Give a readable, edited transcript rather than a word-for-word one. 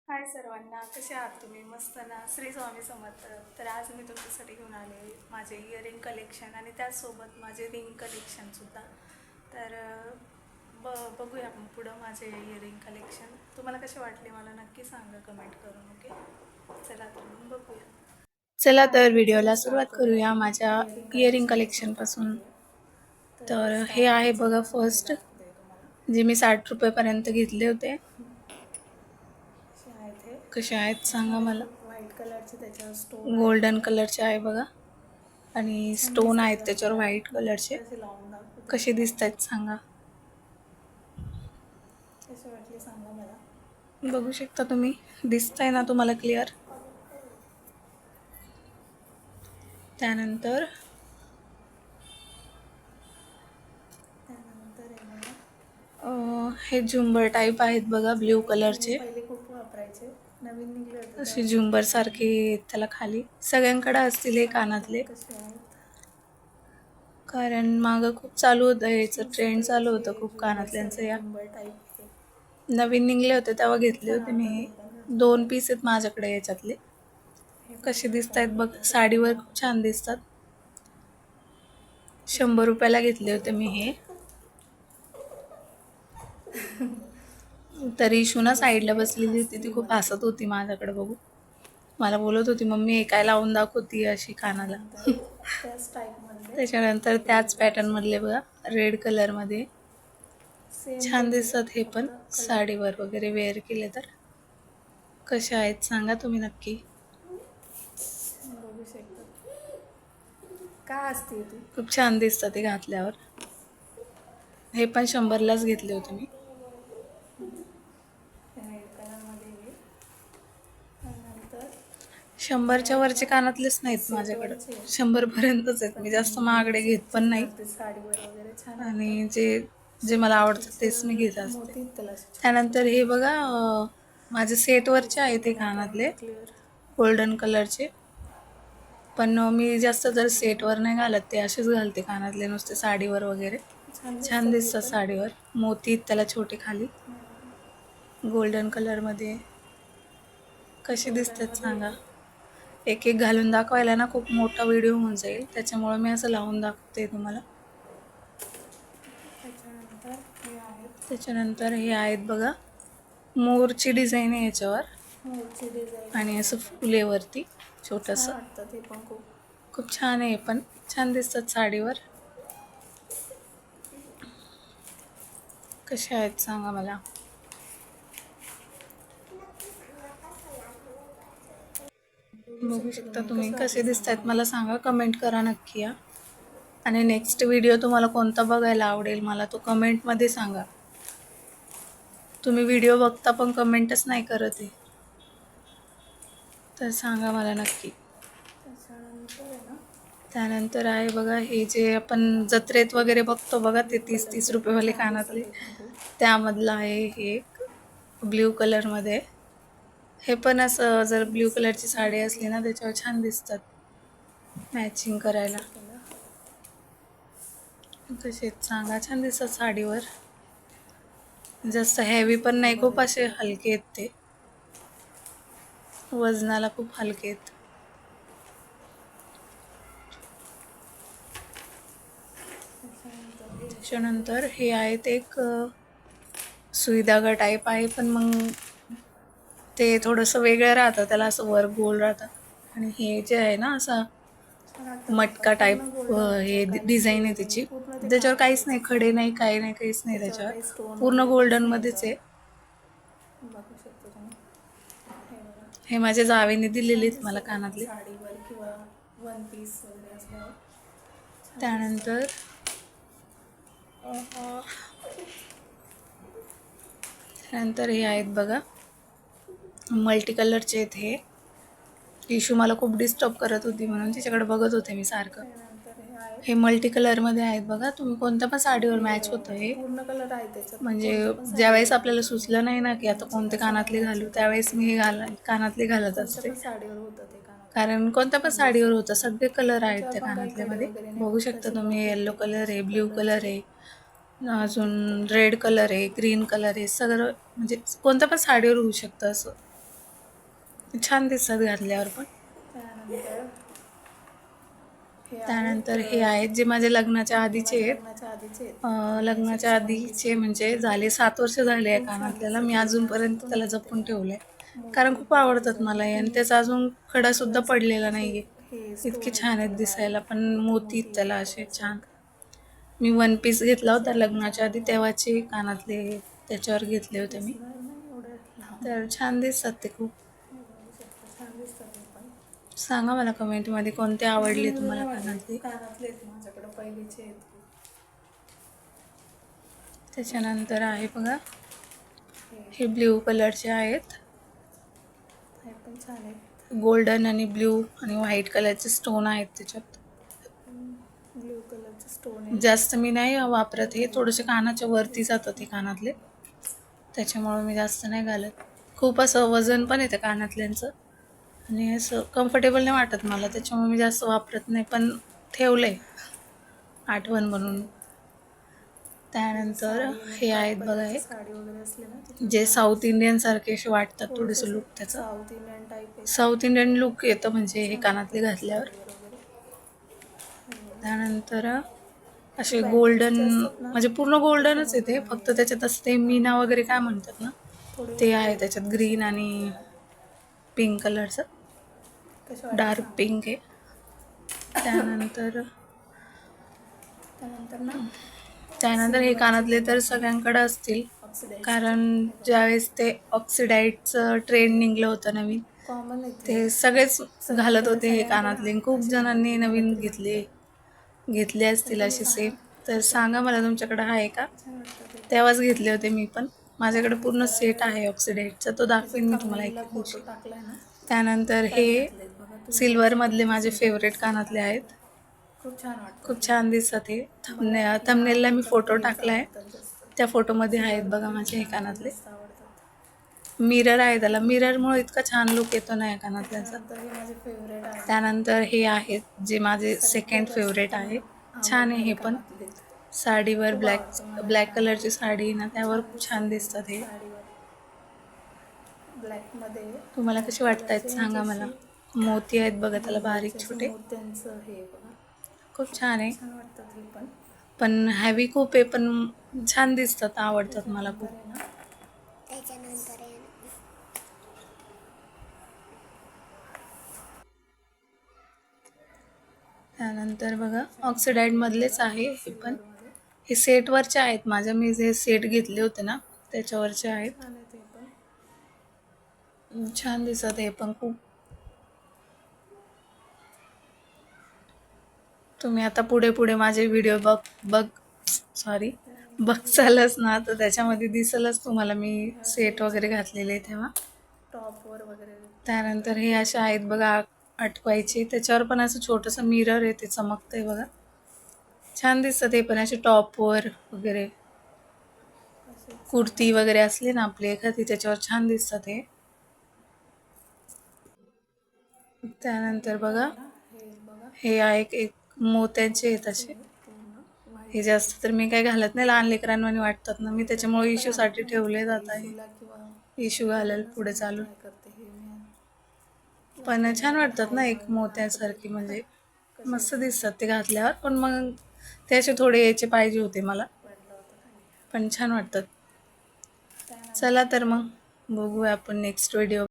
हाय सर्वांना, कसे आहात तुम्ही? मस्त ना? श्री स्वामी समर्थ. तर आज मी तुमच्यासाठी घेऊन आले माझे इयरिंग कलेक्शन आणि त्याचसोबत माझे रिंग कलेक्शनसुद्धा. तर बघूया आपण पुढं माझे इयरिंग कलेक्शन. तुम्हाला कसे वाटले मला नक्की सांगा कमेंट करून. ओके, चला तर मग बघूया. चला तर व्हिडिओला सुरुवात करूया माझ्या इयरिंग कलेक्शनपासून. तर हे आहे बघा फर्स्ट, जे मी 60 रुपयेपर्यंत घेतले होते. कसे आहेत सांगा मला. व्हाईट कलरचे, त्याच्यावर स्टोन गोल्डन कलरचे आहे बघा, आणि स्टोन आहेत त्याच्यावर व्हाईट कलरचे. कसे दिसत आहेत सांगा. कसे वाटले सांगा मला. बघू शकता तुम्ही, दिसतंय ना तुम्हाला क्लिअर. त्यानंतर हे झुंबर टाईप आहेत बघा, ब्ल्यू कलरचे. पहिले खूप वापरायचे, नवीन निघले होते असे झुंबर सारखे त्याला खाली. सगळ्यांकडे असतील हे कानातले, कारण मागं खूप चालू होतं, याचं ट्रेंड चालू होतं खूप कानातल्यांचं. या नवीन निघले होते तेव्हा घेतले होते मी. हे 2 पीस आहेत माझ्याकडे याच्यातले. कसे दिसत आहेत बघ, साडीवर खूप छान दिसतात. 100 रुपयाला घेतले होते मी हे. तरी इशू साईडला बसलेली होती, ती खूप हसत होती माझ्याकडे बघू. मला बोलत होती, मम्मी हे काय लावून दाखवती अशी कानाला. त्याच्यानंतर त्याच पॅटर्न मधले बघा, रेड कलरमध्ये छान दिसतात. हे पण साडीवर वगैरे वेअर केले तर. कसे आहेत सांगा तुम्ही नक्की. बघू शकता का असते, खूप छान दिसतात ते घातल्यावर. हे पण 100लाच घेतले होते मी. 100च्या वरचे कानातलेच नाहीत माझ्याकडे, 100पर्यंतच आहेत. मी जास्त महागडे घेत पण नाही, आणि जे जे मला आवडतं तेच मी घेत असते. त्यानंतर हे बघा, माझे सेटवरचे आहेत ते कानातले, गोल्डन कलरचे. पण मी जास्त जर सेटवर नाही घालत, ते असेच घालते कानातले नुसते साडीवर वगैरे. छान दिसतात साडीवर. मोती त्याला छोटे खाली, गोल्डन कलरमध्ये. कसे दिसतात सांगा. एक एक घालून दाखवायला ना खूप मोठा व्हिडिओ होऊन जाईल, त्याच्यामुळे मी असं लावून दाखवते तुम्हाला. त्याच्यानंतर हे आहेत बघा, मोरची डिझाईन आहे याच्यावर, मोरची डिझाईन, आणि असं फुलेवरती छोटंसं. ते पण खूप छान आहे, पण छान दिसतात साडीवर. कसे आहेत सांगा मला. बघू शकता तुम्ही, कसे दिसत आहेत मला सांगा, कमेंट करा नक्की या. आणि नेक्स्ट व्हिडिओ तुम्हाला कोणता बघायला आवडेल मला तो कमेंटमध्ये सांगा. तुम्ही व्हिडिओ बघता पण कमेंटच नाही करत आहे, तर सांगा मला नक्की. त्यानंतर आहे बघा, हे जे आपण जत्रेत वगैरे बघतो बघा, ते 30-30 रुपयेवाले कानातले, त्यामधलं आहे हे एक, ब्ल्यू कलरमध्ये. हे पण असं जर ब्ल्यू कलरची साडी असली ना त्याच्यावर छान दिसतात मॅचिंग करायला. कसे सांगा, छान दिसतात साडीवर. जास्त हेवी पण नाही, खूप असे हलके आहेत ते, वजनाला खूप हलके आहेत. त्याच्यानंतर हे आहेत एक सुईदागा टाईप आहे, पण मग ते थोडंसं वेगळं राहतं, त्याला असं वर गोल राहतं. आणि हे जे आहे ना असं मटका टाईप, हे डिझाईन आहे त्याची. त्याच्यावर काहीच नाही, खडे नाही, काही नाही, काहीच नाही त्याच्यावर, पूर्ण गोल्डनमध्येच आहे. हे माझ्या जावेने दिलेले आहेत मला कानातले. त्यानंतर हे आहेत बघा, मल्टी कलरचे आहेत. हे इशू मला खूप डिस्टर्ब करत होती म्हणून तिच्याकडे बघत होते मी सारखं. हे मल्टी कलरमध्ये आहेत बघा, तुम्ही कोणत्या पण साडीवर मॅच होतं हे. पूर्ण कलर आहे त्याच्यात, म्हणजे ज्यावेळेस आपल्याला सुचलं नाही ना की आता कोणते कानातले घालू, त्यावेळेस मी हे कानातले घालत असते. कारण कोणत्या पण साडीवर होतं, सगळे कलर आहेत त्या कानातल्यामध्ये. बघू शकता तुम्ही, येलो कलर आहे, ब्ल्यू कलर आहे, अजून रेड कलर आहे, ग्रीन कलर आहे, सगळं म्हणजे कोणत्या पण साडीवर होऊ शकतं असं. छान दिसतात घातल्यावर पण. त्यानंतर हे आहेत जे माझ्या लग्नाच्या आधीचे आहेत. लग्नाच्या आधीचे म्हणजे झाले 7 वर्ष झाले आहे कानातल्याला. मी अजूनपर्यंत त्याला जपून ठेवलंय कारण खूप आवडतात मला हे. आणि त्याचा अजून खडासुद्धा पडलेला नाही आहे. इतके छान आहेत दिसायला पण मोती त्याला असे छान. मी 1 पीस घेतला होता लग्नाच्या आधी तेव्हाचे कानातले त्याच्यावर घेतले होते मी. तर छान दिसतात ते खूप. सांगा मला कमेंटमध्ये कोणते आवडले तुम्हाला कानातले. माझ्याकडे पहिलेचे आहेत. त्याच्यानंतर आहे बघा हे ब्ल्यू कलरचे आहेत. हे पण छान आहेत. गोल्डन आणि ब्ल्यू आणि व्हाईट कलरचे स्टोन आहेत त्याच्यात. ब्ल्यू कलरचे स्टोन जास्त मी नाही वापरत. हे थोडेसे कानाच्या वरती जातात हे कानातले, त्याच्यामुळे मी जास्त नाही घालत. खूप असं वजन पण येतं कानातल्यांचं आणि असं कम्फर्टेबल नाही वाटत मला, त्याच्यामुळे मी जास्त वापरत नाही. पण ठेवलंय आठवण म्हणून. त्यानंतर हे आहेत बघा हे जे साऊथ इंडियन सारखे असे वाटतात थोडेसे लुक त्याचा. साऊथ इंडियन लुक येतं म्हणजे हे कानातले घातल्यावर. त्यानंतर असे गोल्डन म्हणजे पूर्ण गोल्डनच येते, फक्त त्याच्यात असं ते मीना वगैरे काय म्हणतात ना ते आहे त्याच्यात. ग्रीन आणि पिंक कलरचं, डार्क पिंक आहे. त्यानंतर हे कानातले तर सगळ्यांकडे असतील कारण ज्यावेळेस ते ऑक्सिडाईजचं ट्रेंड निघलं होतं नवीन, ते सगळेच घालत होते हे कानातले. खूप जणांनी नवीन घेतले असतील असे सेम. तर सांगा मला तुमच्याकडे आहे का. तेव्हाच घेतले होते मी पण. माझ्याकडे पूर्ण सेट आहे ऑक्सिडाईजचा, तो दाखवेन मी तुम्हाला एक दिवशी. त्यानंतर हे सिल्वरमधले माझे फेवरेट कानातले आहेत. खूप छान दिसतात हे. थंबनेलला मी फोटो टाकलाय, त्या फोटोमध्ये आहेत बघा माझे हे कानातले. मिरर आहे त्याला, मिररमुळे इतका छान लुक येतो ना या कानातल्याचा. त्यानंतर हे आहेत जे माझे सेकंड फेवरेट आहे. छान आहे हे पण. साडीवर ब्लॅक कलरची साडी ना त्यावर खूप छान दिसतात हे. तुम्हाला कसे वाटतायत सांगा मला. मोती आहेत बघा त्याला बारीक छोटे, खूप छान आहे. पण हॅवी खूप आहे पण छान दिसतात, आवडतात मला खूप. त्यानंतर बघा ऑक्सिडाईड मधलेच आहे हे पण. हे सेटवरचे आहेत माझ्या, मी जे सेट घेतले होते ना त्याच्यावरचे आहेत. छान दिसत हे पण खूप. तुम्ही आता पुढे पुढे माझे व्हिडिओ बघचालच ना, तर त्याच्यामध्ये दिसलच तुम्हाला मी सेट वगैरे घातलेले तेव्हा टॉपवर वगैरे. त्यानंतर हे असे आहेत बघा अटकवायचे, त्याच्यावर पण असं छोटंसं मिरर आहे, ते चमकतंय बघा. छान दिसतं ते पण असे टॉपवर वगैरे. कुर्ती वगैरे असली ना आपली एखादी त्याच्यावर छान दिसतात हे. त्यानंतर बघा हे आहे एक मोत्यांचे आहेत असे. हे जास्त तर मी काही घालत नाही, लहान लेकरांवानी वाटतात ना मी, त्याच्यामुळे इशूसाठी ठेवले जात आहे. इशू घालायला पुढे चालून. पण छान वाटतात ना एक मोत्यासारखी, म्हणजे मस्त दिसतात ते घातल्यावर. पण मग ते असे थोडे याचे पाहिजे होते मला, पण छान वाटतात. चला तर मग बघूया आपण नेक्स्ट व्हिडिओ.